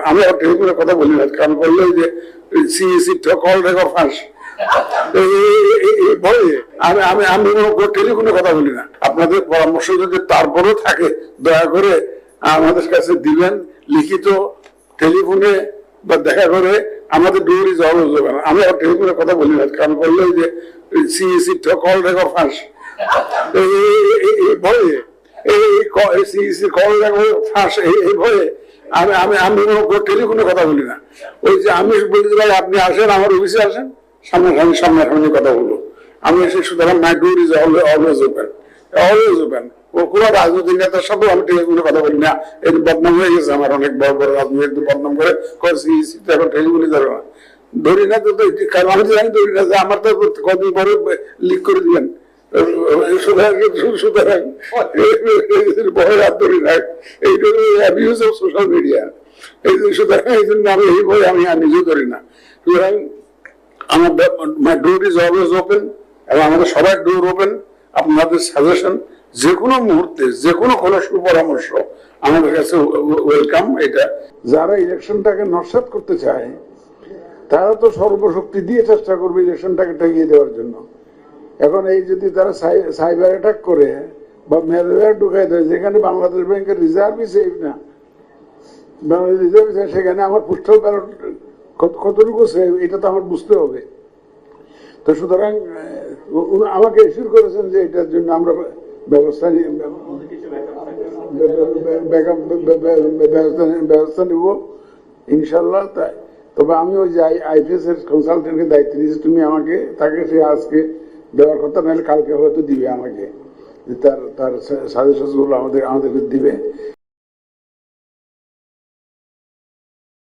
আমি আবার টেলিফোনের কথা বলি না, কারণ বললে যে সিইসি কল রেকর্ড ফাঁস ভয়ে আমি টেলিফোনের কথা বলি না। আপনাদের পরামর্শ যদি তারপরেও থাকে দয়া করে আমাদের কাছে দিবেন, লিখিত, টেলিফোনে বা দেখা করে। আমাদের ডোর ইজ অলওয়েজ ওপেন। আমি আবার টেলিফোনের কথা বলি না, কারণ বললে যে সিইসি কল রেকর্ড ফাঁস ভয়ে সিইসি কল রেকর্ড ফাঁস এই ভয়ে আমি টেলিফোনের কথা বলি না। ওই যে আমি বলতে পারি আপনি আসেন, আমার অফিসে আসেন, সামনাসামনি কথা বলবো আমি এসে। সুতরাং my door is always open, always open. কোনো রাজনৈতিক নেতার সাথেও আমি টেলিফোনে কথা বলি না। এর বদনাম হয়ে গেছে আমার, অনেক বড় বড় রাজনীতি বদনাম করে এখন টেলিফোনে ধরে না, ধরি না তো। কারণ আমি তো জানি ধরি না, যে আমার তো কদিন পরে লিক করে দিবেন। সুতরাং ভয় হাত ধরি না, এইটা অ্যাবিউজ অফ সোশ্যাল মিডিয়া। সুতরাং এই জন্য আমি এই ভয় আমি নিজেও ধরি না। সুতরাং আমার মাই ডোর ইজ অলওয়েজ ওপেন, এবং আমাদের সবার ডোর ওপেন। আপনাদের সাজেশন যে কোনো মুহূর্তে, যে কোনো সুপরামর্শ আমাদের কাছে ওয়েলকাম। এটা যারা ইলেকশনটাকে নস্যাৎ করতে চায় তারা তো সর্বশক্তি দিয়ে চেষ্টা করবে ইলেকশনটাকে ঠেকিয়ে দেওয়ার জন্য। এখন এই যদি তারা সাইবার অ্যাটাক করে বা ম্যালওয়্যার ঢুকাই দেয়, যেখানে বাংলাদেশ ব্যাংকের রিজার্ভই সেফ না, বাংলাদেশ রিজার্ভ সেখানে আমার পোস্টাল ব্যালট কতটুকু সেফ এটা তো আমার বুঝতে হবে। তো সুতরাং আমাকে এসিউর করেছেন যে এটার জন্য আমরা ব্যবস্থা নিব ইনশাল্লাহ। তাই তবে আমি ওই যে আইপিএস এর কনসালটেন্টের দায়িত্ব নিয়েছি, তুমি আমাকে তাকে সে আজকে দেওয়ার কথা, নাহলে কালকে হয়তো দিবে আমাকে, তার সাজেশন গুলো আমাদেরকে দিবে।